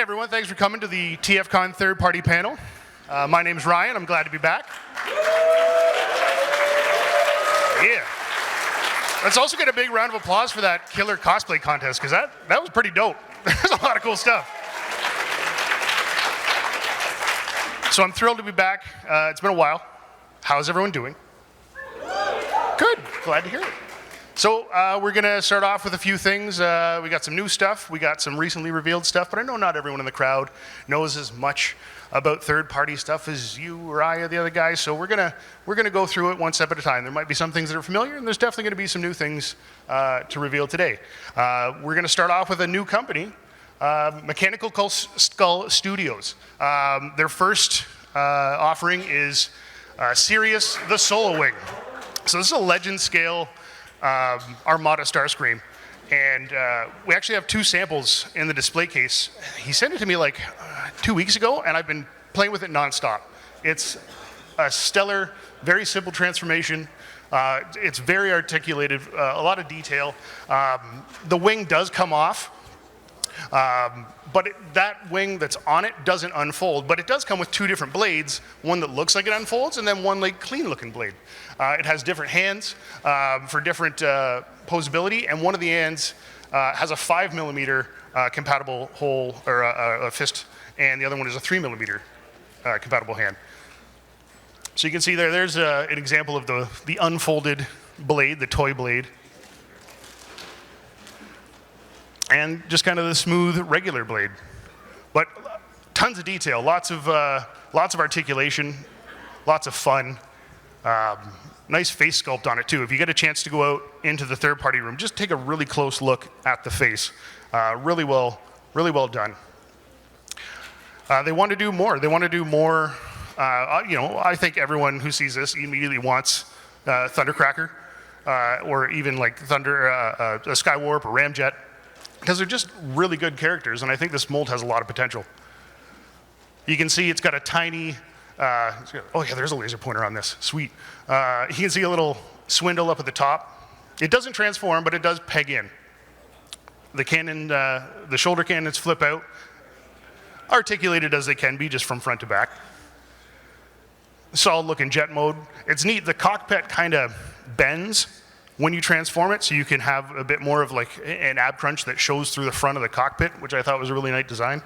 everyone, thanks for coming to the TFcon third-party panel. My name's Ryan, I'm glad to be back. Yeah. Let's also get a big round of applause for that killer cosplay contest, because that was pretty dope. There's a lot of cool stuff. So I'm thrilled to be back. It's been a while. How's everyone doing? Good, glad to hear it. So we're going to start off with a few things. We got some new stuff. We got some recently revealed stuff, but I know not everyone in the crowd knows as much about third-party stuff as you or I or the other guys. So we're gonna go through it one step at a time. There might be some things that are familiar, and there's definitely going to be some new things to reveal today. We're going to start off with a new company, Mechanical Skull Studios. Their first offering is Sirius the Solo Wing. So this is a legend scale Armada Starscream, and we actually have two samples in the display case. He sent it to me like 2 weeks ago, and I've been playing with it nonstop. It's a stellar, very simple transformation. It's very articulated, a lot of detail. The wing does come off, but that wing that's on it doesn't unfold, but it does come with two different blades, one that looks like it unfolds and then one like clean looking blade. It has different hands for different posability, and one of the hands has a 5mm compatible hole or a fist, and the other one is a 3mm compatible hand. So you can see there's an example of the unfolded blade, the toy blade. And just kind of the smooth, regular blade. But tons of detail, lots of articulation, lots of fun. Nice face sculpt on it too. If you get a chance to go out into the third-party room, just take a really close look at the face. Really well done. They want to do more. They want to do more. I think everyone who sees this immediately wants Thundercracker, or even like a Skywarp or Ramjet, because they're just really good characters, and I think this mold has a lot of potential. You can see it's got a tiny, oh yeah, there's a laser pointer on this, sweet. You can see a little swindle up at the top. It doesn't transform, but it does peg in. The cannon, the shoulder cannons flip out, articulated as they can be, just from front to back. Solid looking jet mode. It's neat, the cockpit kind of bends when you transform it, so you can have a bit more of like an ab crunch that shows through the front of the cockpit, which I thought was a really nice design.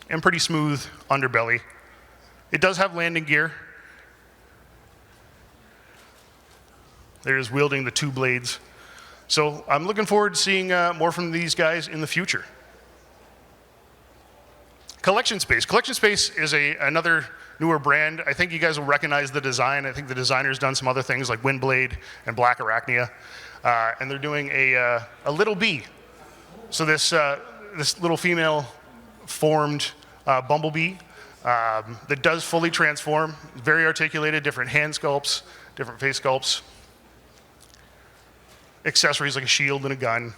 And pretty smooth underbelly. It does have landing gear. There's wielding the two blades. So I'm looking forward to seeing more from these guys in the future. Collection Space. Collection Space is another newer brand. I think you guys will recognize the design. I think the designer's done some other things like Windblade and Black Arachnia. And they're doing a little bee. So this little female formed bumblebee that does fully transform, very articulated, different hand sculpts, different face sculpts, accessories like a shield and a gun.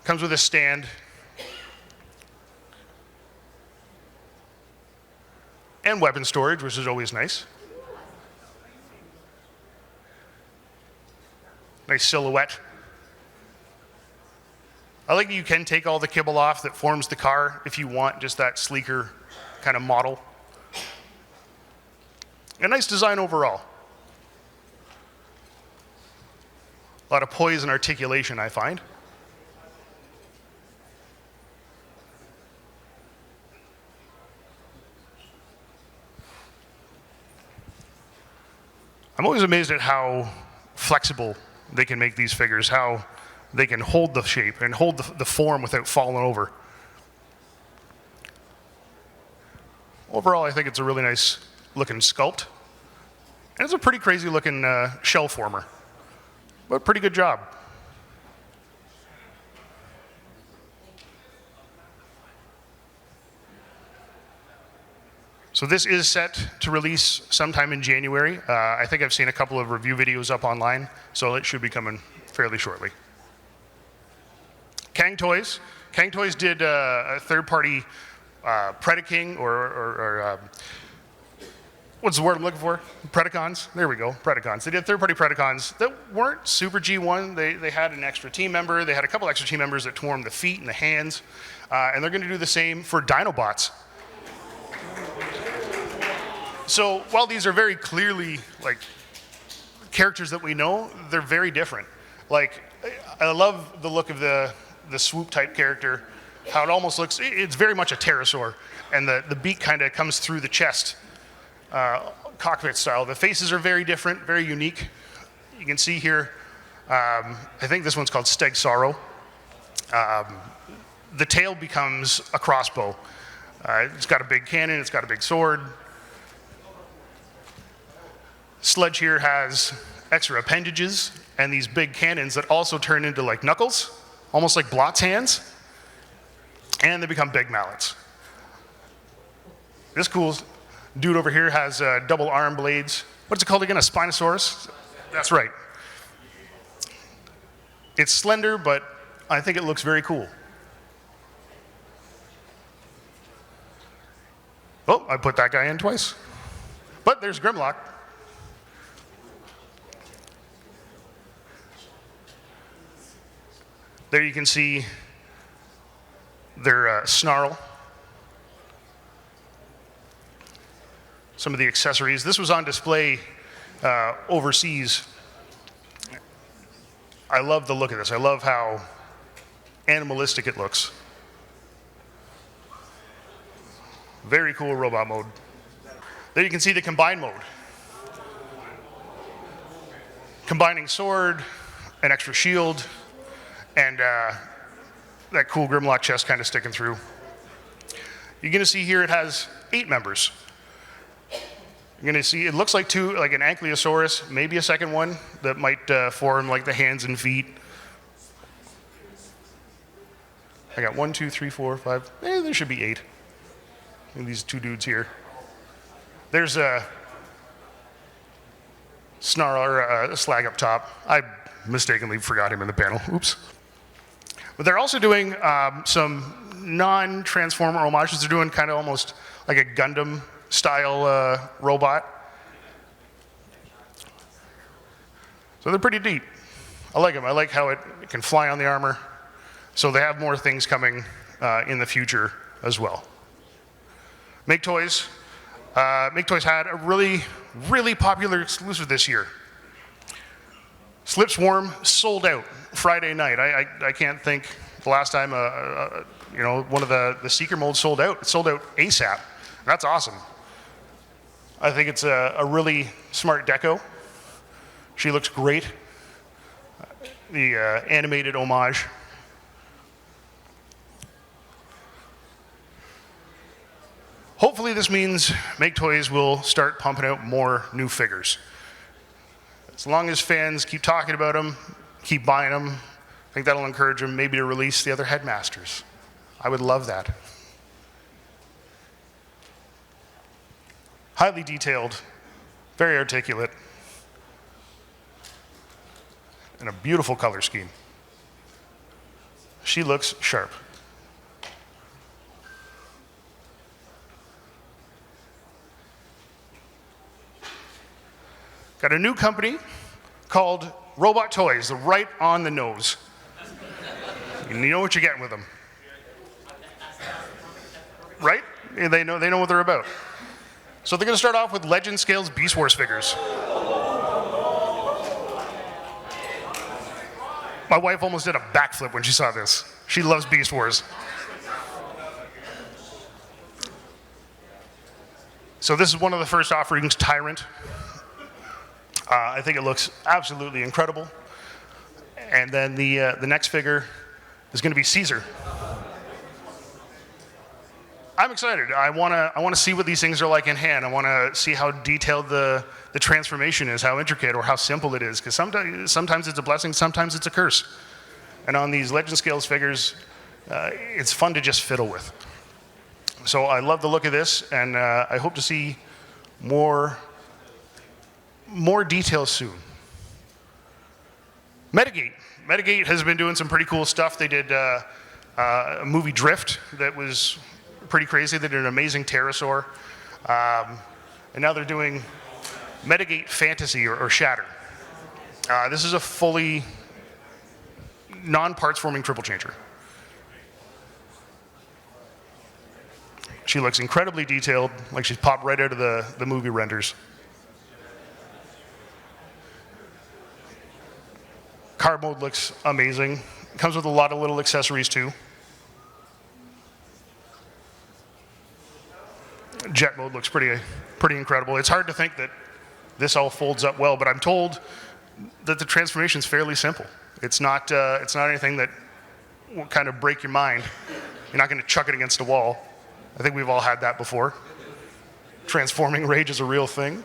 Comes with a stand. And weapon storage, which is always nice. Nice silhouette. I like that you can take all the kibble off that forms the car if you want just that sleeker kind of model. A nice design overall. A lot of poise and articulation, I find. I'm always amazed at how flexible they can make these figures, how they can hold the shape and hold the form without falling over. Overall, I think it's a really nice looking sculpt. And it's a pretty crazy looking shell former, but pretty good job. So this is set to release sometime in January. I think I've seen a couple of review videos up online, so it should be coming fairly shortly. Cang Toys. Cang Toys did a third-party Predaking or what's the word I'm looking for? Predacons. There we go, Predacons. They did third-party Predacons that weren't super G1. They had an extra team member. They had a couple extra team members that tore them the feet and the hands. And they're going to do the same for Dinobots. So while these are very clearly like characters that we know, they're very different. Like, I love the look of the swoop type character, how it almost looks, it's very much a pterosaur, and the beak kind of comes through the chest, cockpit style. The faces are very different, very unique. You can see here, I think this one's called Steg Sorrow. The tail becomes a crossbow. It's got a big cannon, it's got a big sword. Sledge here has extra appendages and these big cannons that also turn into like knuckles, almost like Blot's hands, and they become big mallets. This cool dude over here has double arm blades. What's it called again, a Spinosaurus? That's right. It's slender, but I think it looks very cool. Oh, I put that guy in twice. But there's Grimlock. There you can see their snarl. Some of the accessories. This was on display overseas. I love the look of this. I love how animalistic it looks. Very cool robot mode. There you can see the combine mode. Combining sword, an extra shield, and that cool Grimlock chest kind of sticking through. You're gonna see here it has 8 members. You're gonna see, it looks like 2, like an Ankylosaurus, maybe a second one that might form like the hands and feet. I got 1, 2, 3, 4, 5, there should be 8. And these 2 dudes here. There's a Snarl, or a Slag up top. I mistakenly forgot him in the panel, oops. But they're also doing some non-Transformer homages. They're doing kind of almost like a Gundam style robot. So they're pretty deep. I like them. I like how it can fly on the armor. So they have more things coming in the future as well. Make Toys. Make Toys had a really popular exclusive this year. Slip Swarm sold out Friday night. I can't think the last time one of the Seeker molds sold out. It sold out ASAP. That's awesome. I think it's a really smart deco. She looks great. The animated homage. Hopefully this means Make Toys will start pumping out more new figures. As long as fans keep talking about them, keep buying them, I think that'll encourage them maybe to release the other Headmasters. I would love that. Highly detailed, very articulate, and a beautiful color scheme. She looks sharp. Got a new company called Robot Toys, right on the nose. You know what you're getting with them. Right? They know what they're about. So they're gonna start off with Legend Scales Beast Wars figures. My wife almost did a backflip when she saw this. She loves Beast Wars. So this is one of the first offerings, Tyrant. I think it looks absolutely incredible. And then the next figure is going to be Caesar. I'm excited. I want to see what these things are like in hand. I want to see how detailed the transformation is, how intricate or how simple it is. Because sometimes it's a blessing, sometimes it's a curse. And on these Legend Scales figures, it's fun to just fiddle with. So I love the look of this, and I hope to see more details soon. Metagate. Metagate has been doing some pretty cool stuff. They did a movie Drift that was pretty crazy. They did an amazing pterosaur. and now they're doing Metagate Fantasy or Shatter. This is a fully non-parts forming triple changer. She looks incredibly detailed, like she's popped right out of the movie renders. Car mode looks amazing. Comes with a lot of little accessories too. Jet mode looks pretty incredible. It's hard to think that this all folds up well, but I'm told that the transformation is fairly simple. It's not anything that will kind of break your mind. You're not going to chuck it against a wall. I think we've all had that before. Transforming rage is a real thing.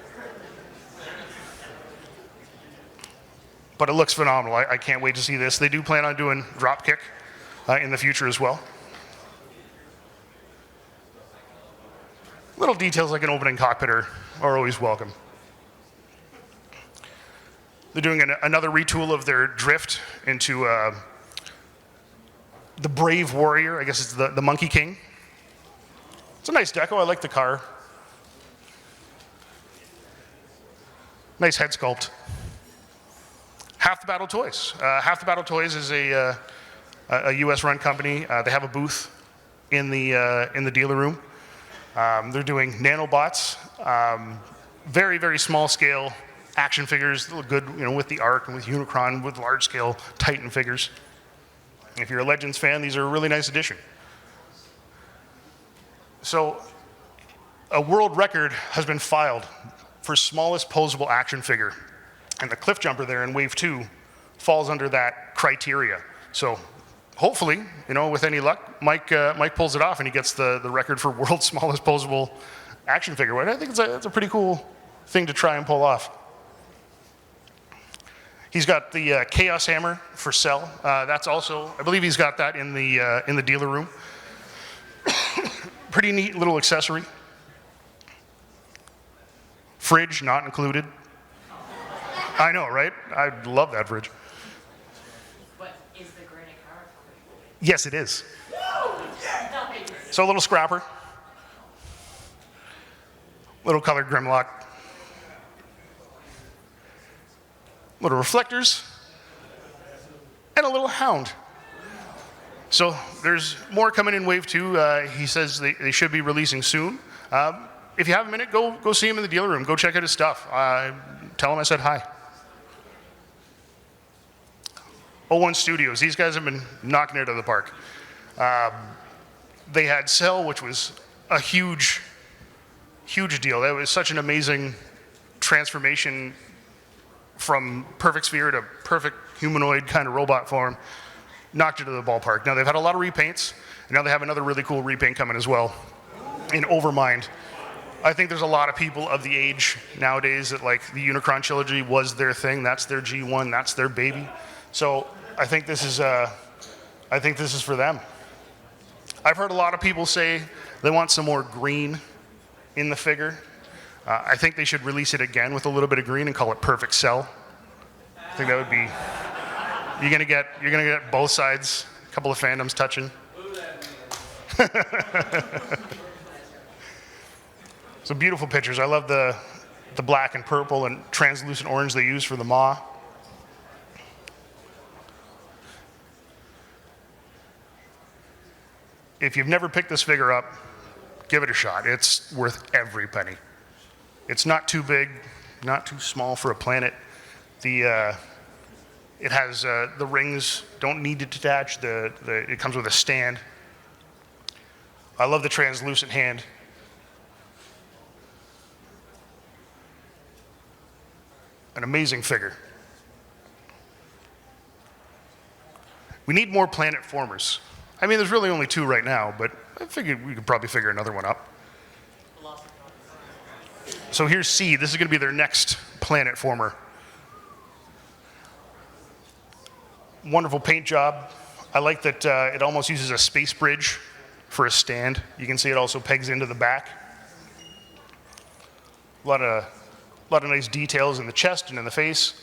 But it looks phenomenal. I can't wait to see this. They do plan on doing dropkick in the future as well. Little details like an opening cockpit are always welcome. They're doing another retool of their drift into the Brave Warrior. I guess it's the Monkey King. It's a nice deco. I like the car. Nice head sculpt. Half the Battle Toys. Half the Battle Toys is a US-run company. They have a booth in the dealer room. They're doing nanobots, very, very small scale action figures that look good, with the Arc and with Unicron, with large scale Titan figures. If you're a Legends fan, these are a really nice addition. So, a world record has been filed for smallest posable action figure, and the Cliff Jumper there in Wave 2 falls under that criteria. So, hopefully, with any luck, Mike pulls it off and he gets the record for world's smallest posable action figure. I think it's a pretty cool thing to try and pull off. He's got the Chaos Hammer for sale. That's also, I believe he's got that in the dealer room. Pretty neat little accessory. Fridge not included. I know, right? I love that fridge. But is the granite car included? Yes, it is. So a little scrapper. Little colored Grimlock. Little reflectors. And a little hound. So there's more coming in Wave 2. He says they should be releasing soon. If you have a minute, go see him in the dealer room. Go check out his stuff. Tell him I said hi. O1 Studios. These guys have been knocking it out of the park. They had Cell, which was a huge, huge deal. That was such an amazing transformation from perfect sphere to perfect humanoid kind of robot form. Knocked it to the ballpark. Now they've had a lot of repaints, and now they have another really cool repaint coming as well in Overmind. I think there's a lot of people of the age nowadays that like the Unicron trilogy was their thing. That's their G1. That's their baby. So I think this is for them. I've heard a lot of people say they want some more green in the figure. I think they should release it again with a little bit of green and call it Perfect Cell. I think that would be. You're gonna get both sides, a couple of fandoms touching. Some beautiful pictures. I love the black and purple and translucent orange they use for the maw. If you've never picked this figure up, give it a shot. It's worth every penny. It's not too big, not too small for a planet. It has the rings don't need to detach. It comes with a stand. I love the translucent hand. An amazing figure. We need more planet formers. I mean, there's really only 2 right now, but I figured we could probably figure another one up. So here's C. This is going to be their next planet former. Wonderful paint job. I like that it almost uses a space bridge for a stand. You can see it also pegs into the back. A lot of nice details in the chest and in the face.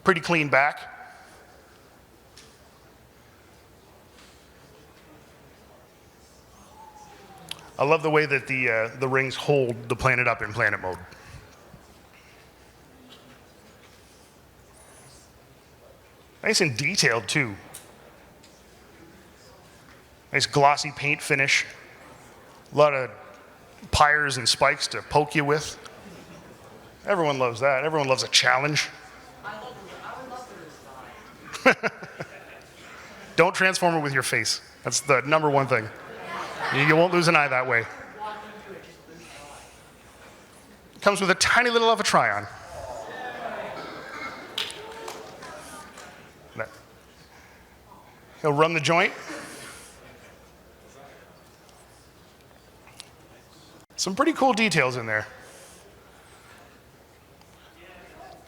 Pretty clean back. I love the way that the rings hold the planet up in planet mode. Nice and detailed too. Nice glossy paint finish. A lot of pyres and spikes to poke you with. Everyone loves that. Everyone loves a challenge. I would love the design. Don't transform it with your face. That's the number one thing. You won't lose an eye that way. Walk into it, just lose an eye. Comes with a tiny little of a try-on. He'll run the joint. Some pretty cool details in there.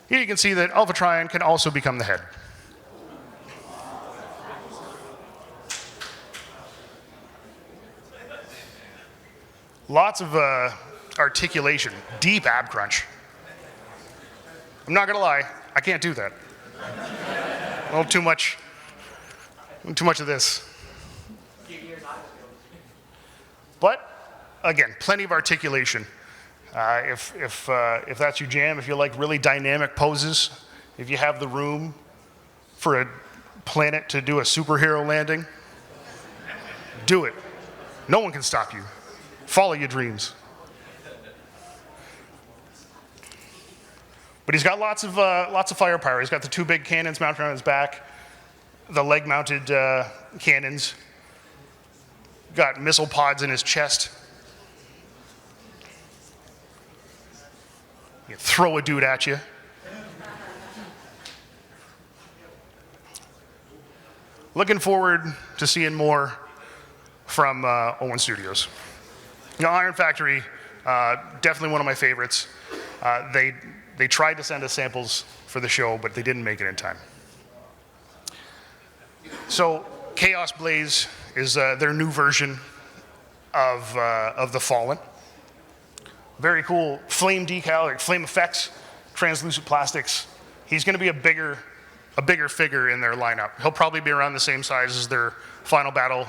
Here you can see that Alpha Trion can also become the head. Lots of articulation, deep ab crunch. I'm not gonna lie, I can't do that. A little too much of this. But again, plenty of articulation. If that's your jam, if you like really dynamic poses, if you have the room for a planet to do a superhero landing, do it. No one can stop you. Follow your dreams. But he's got lots of firepower. He's got the two big cannons mounted on his back, the leg-mounted cannons. Got missile pods in his chest. You throw a dude at you. Looking forward to seeing more from Owen Studios. You know, Iron Factory, definitely one of my favorites. They tried to send us samples for the show, but they didn't make it in time. So Chaos Blaze is their new version of the Fallen. Very cool flame decal, like flame effects, translucent plastics. He's going to be a bigger figure in their lineup. He'll probably be around the same size as their Final Battle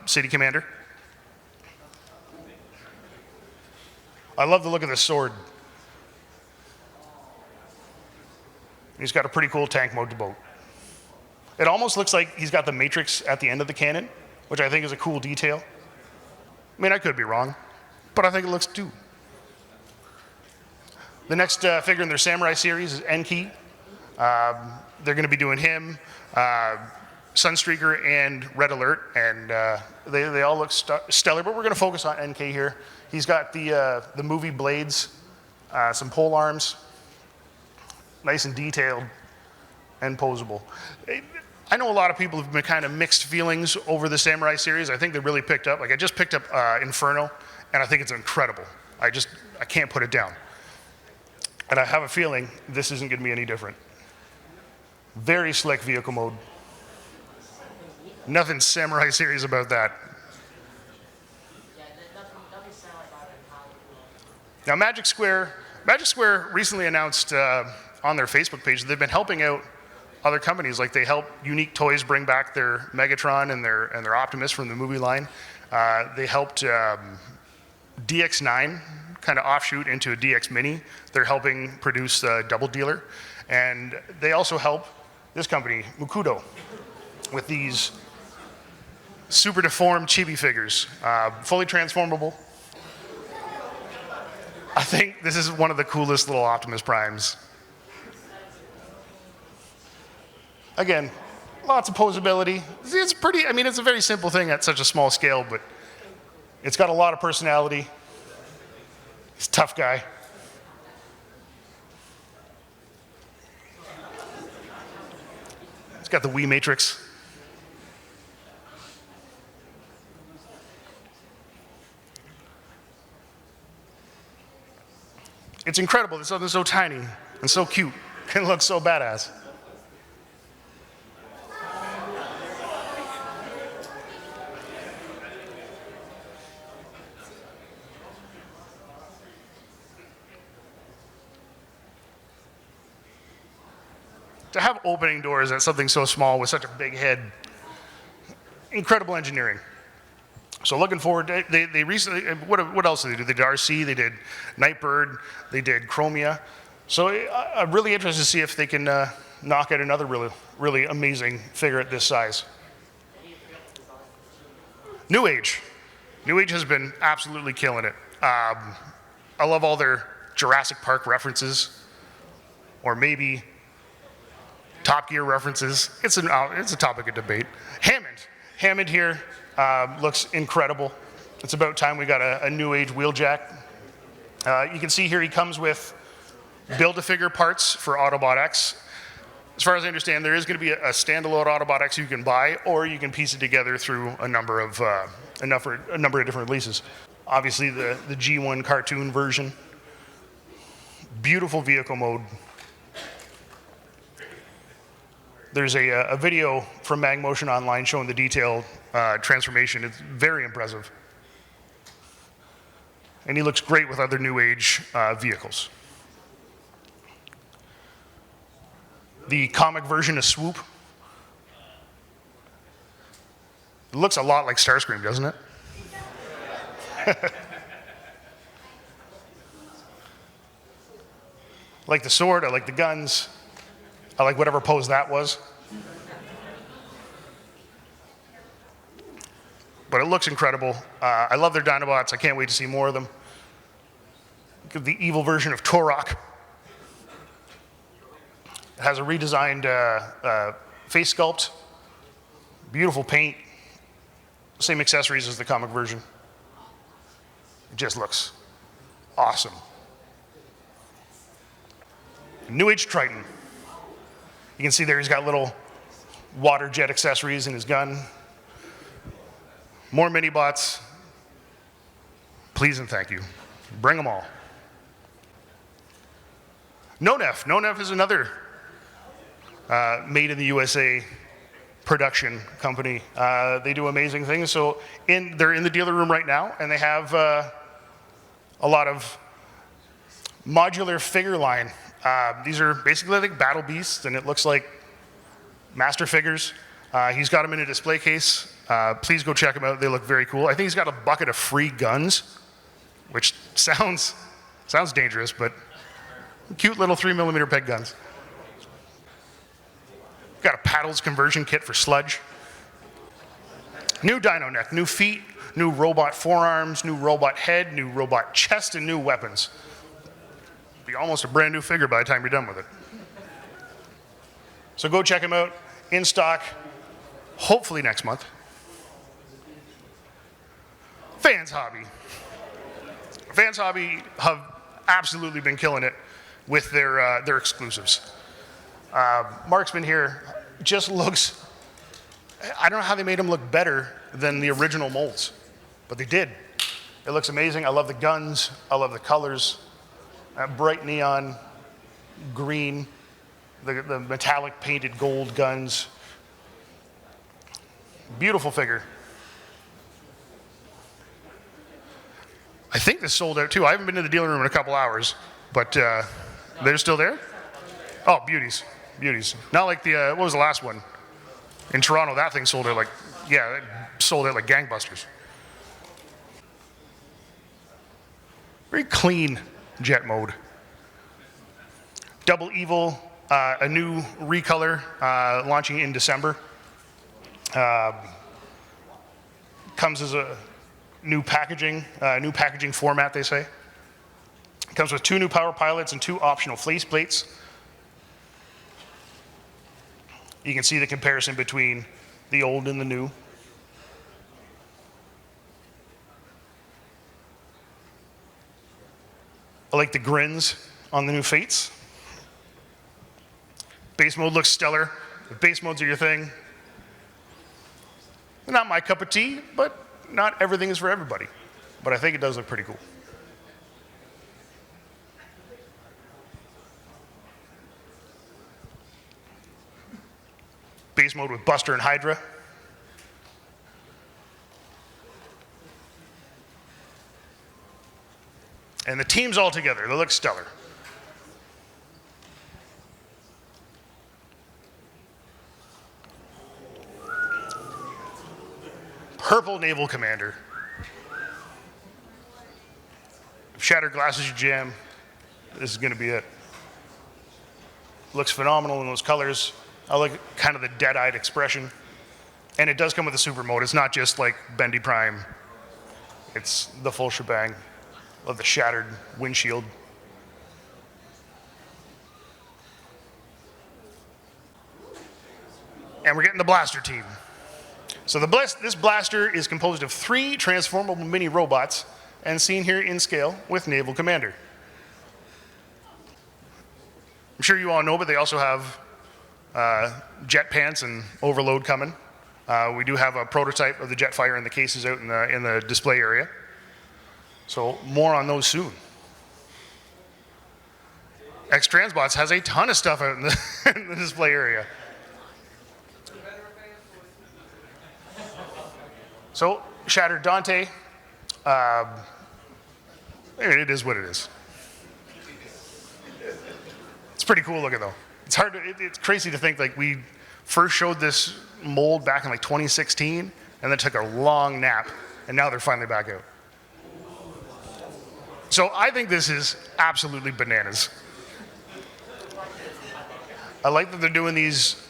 City Commander. I love the look of this sword. He's got a pretty cool tank mode to boat. It almost looks like he's got the matrix at the end of the cannon, which I think is a cool detail. I mean, I could be wrong, but I think it looks too. The next figure in their Samurai series is Enki. They're going to be doing him, Sunstreaker, and Red Alert, and they all look stellar, but we're going to focus on NK here. He's got the movie blades, some pole arms, nice and detailed and posable. I know a lot of people have been kind of mixed feelings over the Samurai series. I think they really picked up. Like I just picked up Inferno, and I think it's incredible. I can't put it down. And I have a feeling this isn't going to be any different. Very slick vehicle mode. Nothing Samurai series about that. Yeah, nothing Samurai about it. Now Magic Square recently announced on their Facebook page that they've been helping out other companies. Like they helped Unique Toys bring back their Megatron and their Optimus from the movie line. They helped DX9 kind of offshoot into a DX Mini. They're helping produce Double Dealer. And they also help this company, Mukudo, with these super deformed chibi figures, fully transformable. I think this is one of the coolest little Optimus Primes. Again, lots of posability. It's pretty, I mean, it's a very simple thing at such a small scale, but it's got a lot of personality. He's a tough guy. He's got the Wii Matrix. It's incredible that something so tiny and so cute can look so badass. To have opening doors at something so small with such a big head, incredible engineering. So looking forward, they recently, what else did they do? They did RC, they did Nightbird, they did Chromia. So I'm really interested to see if they can knock out another really amazing figure at this size. New Age. New Age has been absolutely killing it. I love all their Jurassic Park references, or maybe Top Gear references. It's a topic of debate. Hammond here looks incredible. It's about time we got a New Age wheeljack. You can see here he comes with Build-A-Figure parts for Autobot X. As far as I understand, there is going to be a standalone Autobot X you can buy, or you can piece it together through a number of different releases. Obviously, the G1 cartoon version. Beautiful vehicle mode. There's a video from MagMotion Online showing the detailed transformation. It's very impressive. And he looks great with other New Age vehicles. The comic version of Swoop. It looks a lot like Starscream, doesn't it? I like the sword, I like the guns, I like whatever pose that was. But it looks incredible. I love their Dinobots. I can't wait to see more of them. The evil version of Turok. It has a redesigned face sculpt, beautiful paint, same accessories as the comic version. It just looks awesome. New Age Triton. You can see there he's got little water jet accessories in his gun. More mini-bots. Please and thank you. Bring them all. Nonnef. Nonnef is another made in the USA production company. They do amazing things. So they're in the dealer room right now, and they have a lot of modular figure line. These are basically like battle beasts, and it looks like master figures. He's got them in a display case. Please go check them out. They look very cool. I think he's got a bucket of free guns, which sounds dangerous, but cute little 3mm peg guns. Got a paddles conversion kit for sludge. New dino neck, new feet, new robot forearms, new robot head, new robot chest, and new weapons. Be almost a brand new figure by the time you're done with it. So go check him out, in stock, hopefully next month. Fans Hobby. Fans Hobby have absolutely been killing it with their exclusives. Mark's been here, just looks, I don't know how they made him look better than the original molds, but they did. It looks amazing. I love the guns, I love the colors. Bright neon green, the metallic painted gold guns. Beautiful figure. I think this sold out too. I haven't been to the dealer room in a couple hours, but they're still there? Oh, beauties, beauties. Not like the, what was the last one? In Toronto, that thing sold out like, yeah, it sold out like gangbusters. Very clean jet mode. Double Evil, a new recolor launching in December. Comes as a new packaging format, they say. Comes with 2 new power pilots and 2 optional face plates. You can see the comparison between the old and the new. I like the grins on the new Fates. Base mode looks stellar. If base modes are your thing, not my cup of tea, but not everything is for everybody. But I think it does look pretty cool. Base mode with Buster and Hydra. And the team's all together. They look stellar. Purple Naval Commander. Shattered glasses you jam. This is going to be it. Looks phenomenal in those colors. I like kind of the dead-eyed expression. And it does come with a super mode. It's not just like Bendy Prime. It's the full shebang of the shattered windshield. And we're getting the blaster team. So this blaster is composed of 3 transformable mini robots and seen here in scale with Naval Commander. I'm sure you all know, but they also have jet pants and overload coming. We do have a prototype of the Jetfire in the cases out in the display area. So more on those soon. Transbots has a ton of stuff out in the display area. So, Shattered Dante, it is what it is. It's pretty cool looking though. It's crazy to think like we first showed this mold back in like 2016 and then took a long nap and now they're finally back out. So I think this is absolutely bananas. I like that they're doing these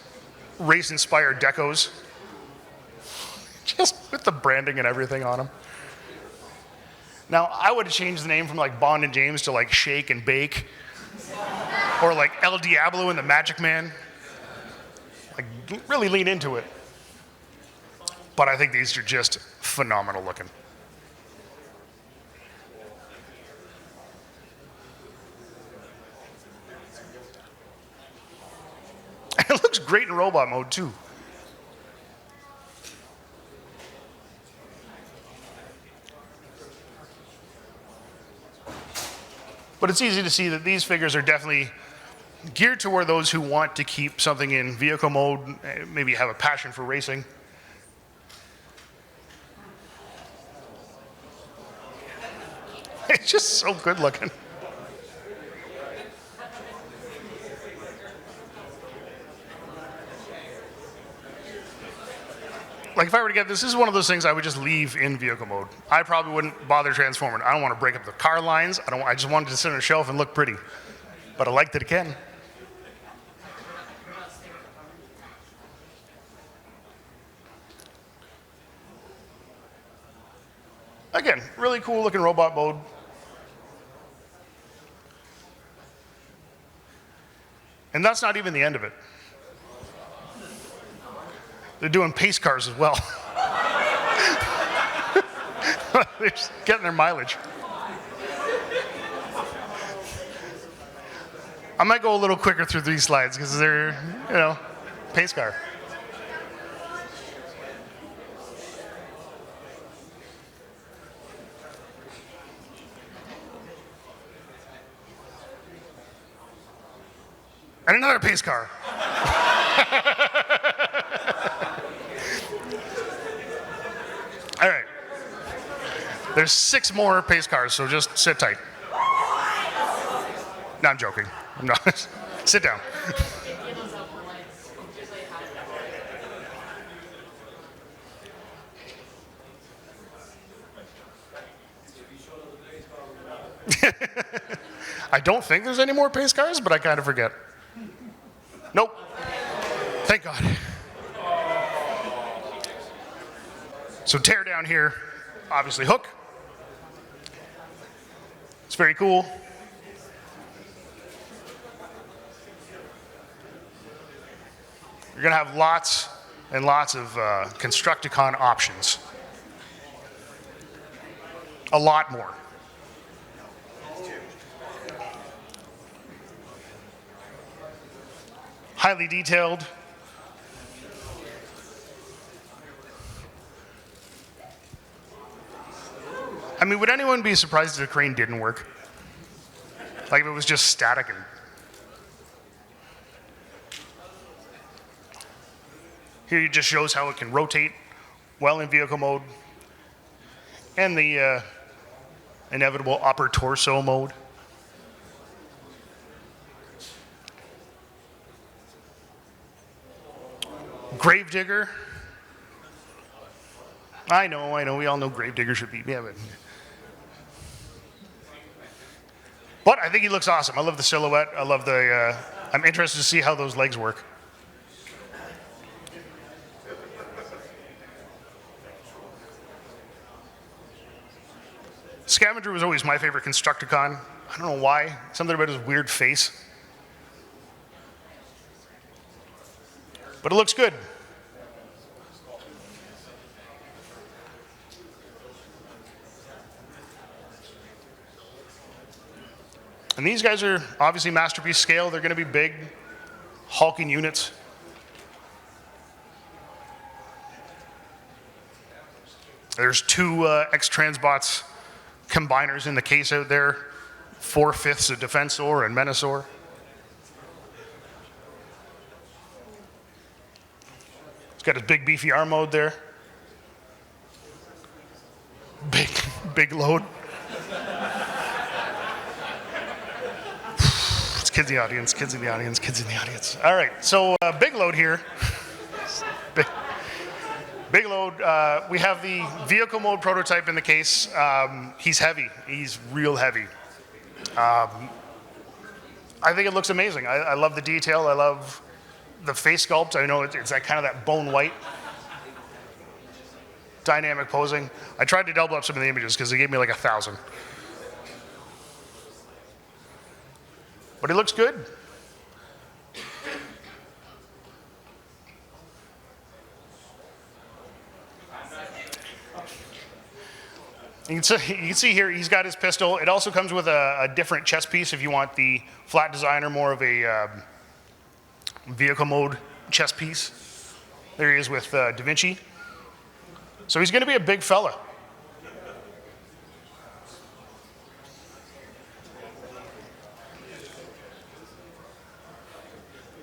race-inspired decos. Just with the branding and everything on them. Now, I would have changed the name from like Bond and James to like Shake and Bake. Or like El Diablo and the Magic Man. Like, really lean into it. But I think these are just phenomenal looking. It looks great in robot mode too. But it's easy to see that these figures are definitely geared toward those who want to keep something in vehicle mode, maybe have a passion for racing. It's just so good looking. Like if I were to get this is one of those things I would just leave in vehicle mode. I probably wouldn't bother transforming. I don't want to break up the car lines. I just wanted to sit on a shelf and look pretty. But I like that it can. Again, really cool looking robot mode. And that's not even the end of it. They're doing pace cars as well. They're just getting their mileage. I might go a little quicker through these slides because they're, pace car. And another pace car. All right. There's 6 more pace cars, so just sit tight. No, I'm joking. I'm not. Sit down. I don't think there's any more pace cars, but I kind of forget. Nope. Thank God. So tear down here, obviously Hook. It's very cool. You're gonna have lots and lots of Constructicon options. A lot more. Highly detailed. I mean, would anyone be surprised if the crane didn't work? Like if it was just static and... Here it just shows how it can rotate well in vehicle mode. And the inevitable upper torso mode. Gravedigger. I know, we all know Gravedigger should be, yeah, but... But I think he looks awesome. I love the silhouette. I love the, I'm interested to see how those legs work. Scavenger was always my favorite Constructicon. I don't know why. Something about his weird face. But it looks good. And these guys are obviously masterpiece scale. They're going to be big, hulking units. There's two X-Transbots combiners in the case out there. 4/5 of Defensor and Menasor. It's got his big beefy arm mode there. Big load. It's kids in the audience, kids in the audience, kids in the audience. All right, so big load here. Big load. We have the vehicle mode prototype in the case. He's heavy. He's real heavy. I think it looks amazing. I love the detail. I love the face sculpt. I know it's that kind of that bone white. Dynamic posing. I tried to double up some of the images because they gave me like 1,000. But he looks good. You can see here, he's got his pistol. It also comes with a different chest piece if you want the flat design or more of a vehicle mode chest piece. There he is with Da Vinci. So he's going to be a big fella.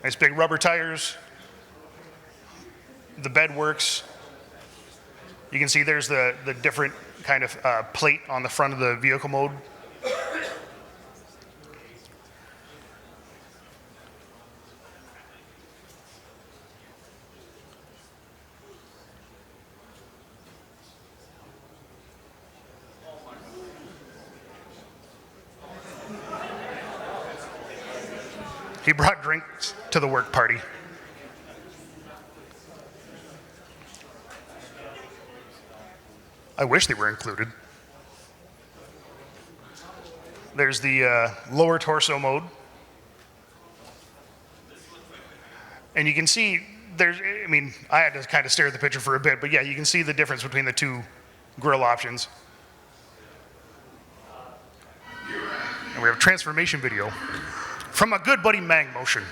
Nice big rubber tires. The bed works. You can see there's the different kind of plate on the front of the vehicle mode. He brought drinks to the work party. I wish they were included. There's the lower torso mode. And you can see there's, I mean, I had to kind of stare at the picture for a bit, but yeah, you can see the difference between the two grill options. And we have a transformation video from my good buddy Mang Motion.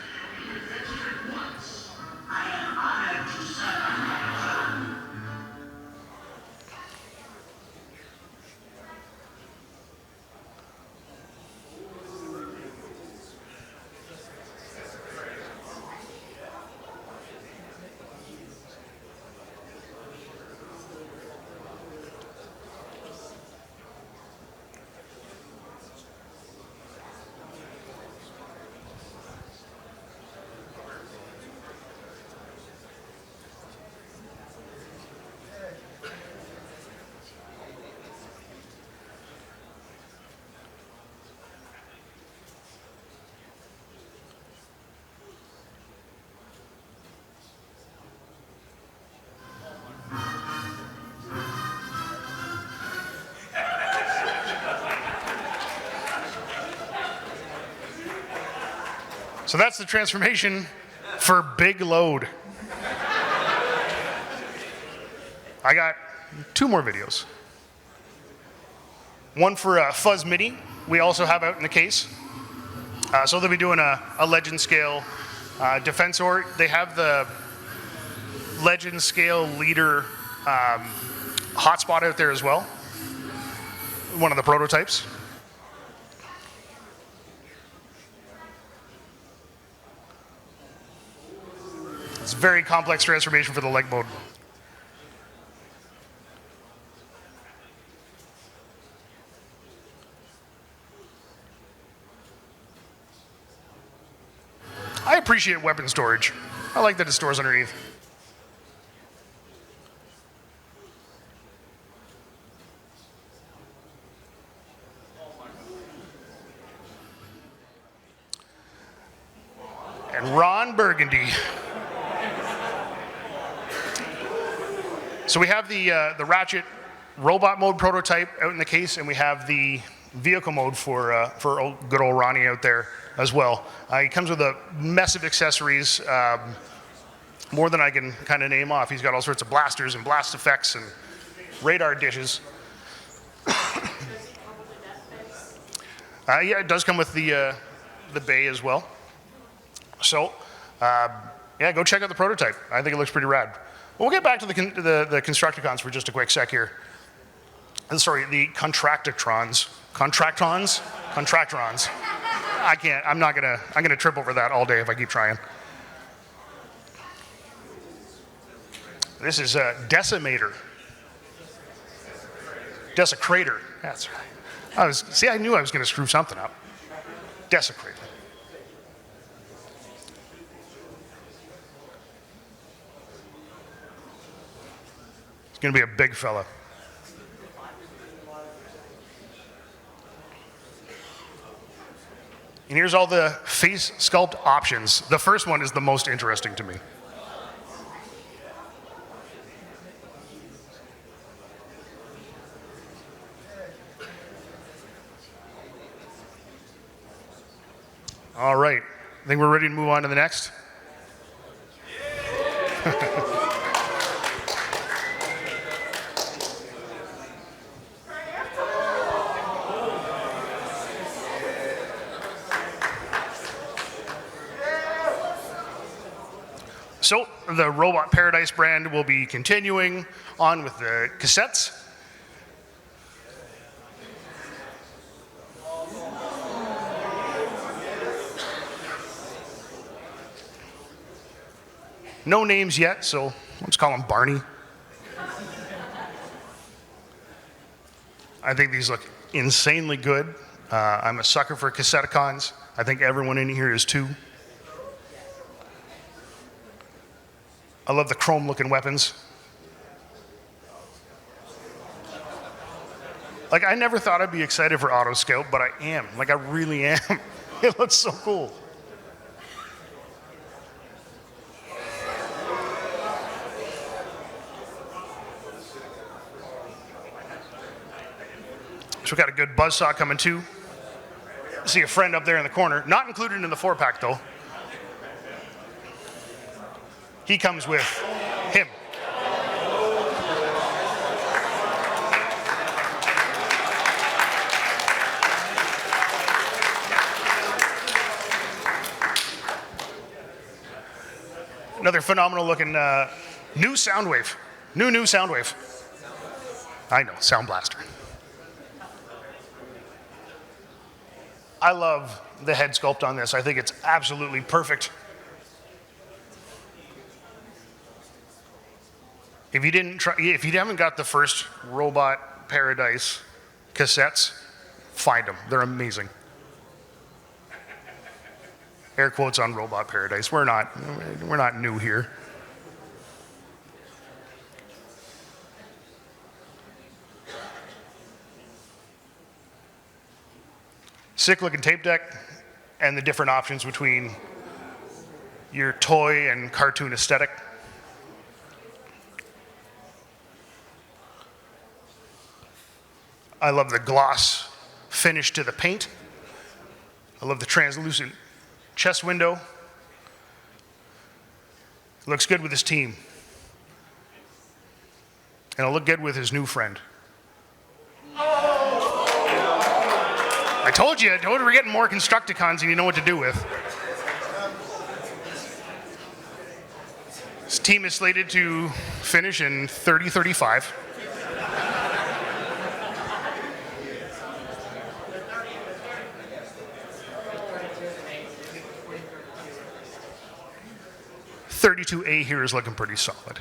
So that's the transformation for Big Load. I got 2 more videos. One for Fuzz Mini, we also have out in the case. So they'll be doing a legend scale Defensor. They have the legend scale leader hotspot out there as well. One of the prototypes. It's a very complex transformation for the leg mode. I appreciate weapon storage. I like that it stores underneath. and Ron Burgundy. So we have the Ratchet robot mode prototype out in the case, and we have the vehicle mode for good old Ronnie out there as well. He comes with a mess of accessories, more than I can kind of name off. He's got all sorts of blasters and blast effects and radar dishes. Yeah, it does come with the bay as well. So, yeah, go check out the prototype. I think it looks pretty rad. We'll get back to the Constructicons for just a quick sec here. Sorry, the Contracticons. Contractrons. I can't, I'm gonna trip over that all day if I keep trying. This is a Decimator. Desecrator, that's right. I knew I was gonna screw something up. Desecrator. It's gonna be a big fella. And here's all the face sculpt options. The first one is the most interesting to me. All right, I think we're ready to move on to the next. So the Robot Paradise brand will be continuing on with the cassettes. No names yet, so let's call him Barney. I think these look insanely good. I'm a sucker for Cassetticons. I think everyone in here is too. I love the chrome looking weapons. Like, I never thought I'd be excited for Auto Scout, but I am. Like, I really am. It looks so cool. So we got a good buzzsaw coming too. See a friend up there in the corner. Not included in the 4-pack though. He comes with him. Another phenomenal looking new Soundwave. New Soundwave. I know, Sound Blaster. I love the head sculpt on this. I think it's absolutely perfect. If you haven't got the first Robot Paradise cassettes, find them. They're amazing. Air quotes on Robot Paradise. We're not new here. Sick looking tape deck and the different options between your toy and cartoon aesthetic. I love the gloss finish to the paint. I love the translucent chest window. Looks good with his team. And it'll look good with his new friend. I told you we're getting more Constructicons and you know what to do with. This team is slated to finish in 30-35. A here is looking pretty solid.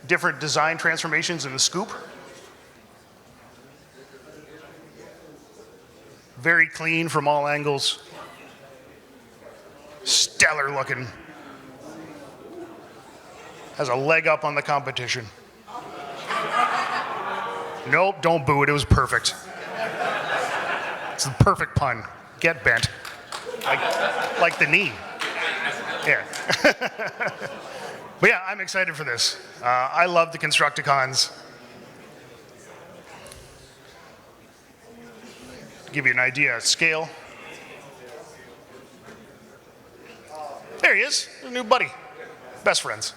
Different design transformations in the scoop. Very clean from all angles. Stellar looking. Has a leg up on the competition. Nope, don't boo it, it was perfect. It's the perfect pun. Get bent. Like the knee. Yeah. But yeah, I'm excited for this. I love the Constructicons. To give you an idea of scale. There he is, a new buddy. Best friends.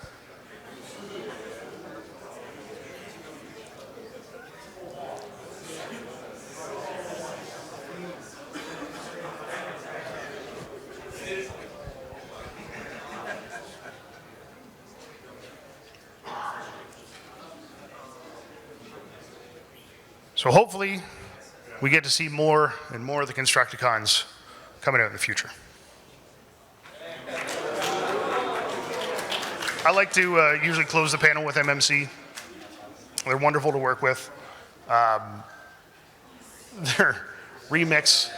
So hopefully we get to see more and more of the Constructicons coming out in the future. I like to usually close the panel with MMC. They're wonderful to work with. Their remix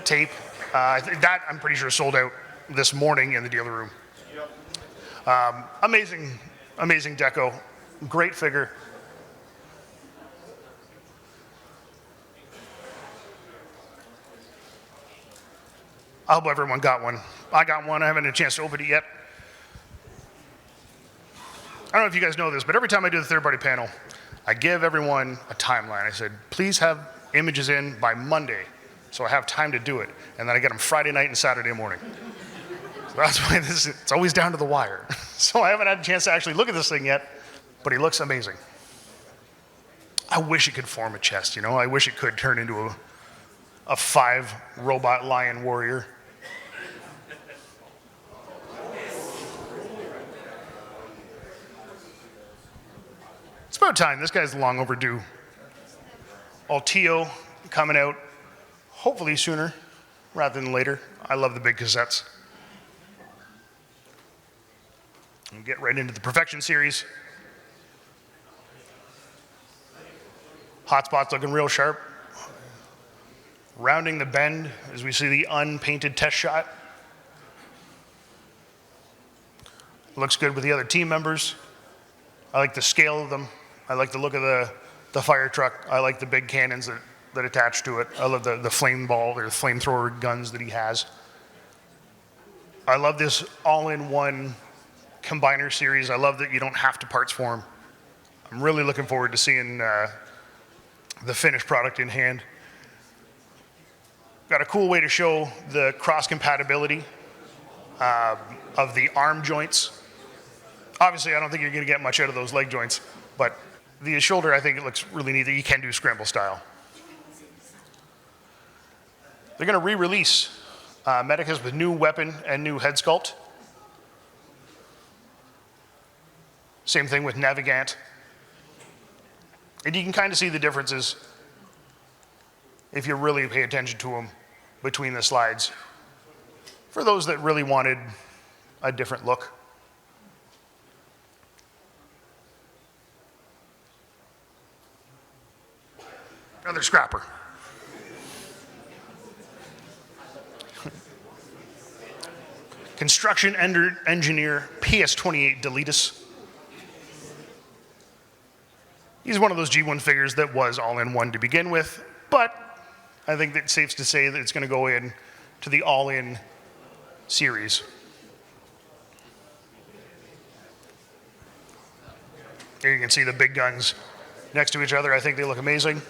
tape, that I'm pretty sure sold out this morning in the dealer room. Amazing deco, great figure. I hope everyone got one. I got one. I haven't had a chance to open it yet. I don't know if you guys know this, but every time I do the third-party panel, I give everyone a timeline. I said, please have images in by Monday, so I have time to do it. And then I get them Friday night and Saturday morning. So that's why it's always down to the wire. So I haven't had a chance to actually look at this thing yet, but he looks amazing. I wish it could form a chest, you know? I wish it could turn into a 5 robot lion warrior. It's about time. This guy's long overdue. Altio coming out hopefully sooner rather than later. I love the big cassettes. And get right into the Perfection series. Hotspots looking real sharp. Rounding the bend as we see the unpainted test shot. Looks good with the other team members. I like the scale of them. I like the look of the fire truck. I like the big cannons that attach to it. I love the flame ball or the flamethrower guns that he has. I love this all-in-one combiner series. I love that you don't have to parts for them. I'm really looking forward to seeing the finished product in hand. Got a cool way to show the cross-compatibility of the arm joints. Obviously, I don't think you're going to get much out of those leg joints, but the shoulder, I think it looks really neat that you can do scramble style. They're going to re-release Medicus with new weapon and new head sculpt. Same thing with Navigant. And you can kind of see the differences if you really pay attention to them between the slides. For those that really wanted a different look. Another scrapper. Construction engineer PS28 Deletus. He's one of those G1 figures that was all-in-one to begin with, but I think it's safe to say that it's going to go in to the all-in series. Here you can see the big guns next to each other. I think they look amazing.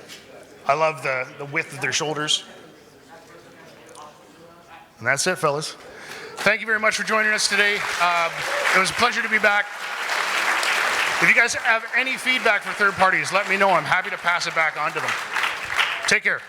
I love the width of their shoulders. And that's it, fellas. Thank you very much for joining us today. It was a pleasure to be back. If you guys have any feedback for third parties, let me know. I'm happy to pass it back on to them. Take care.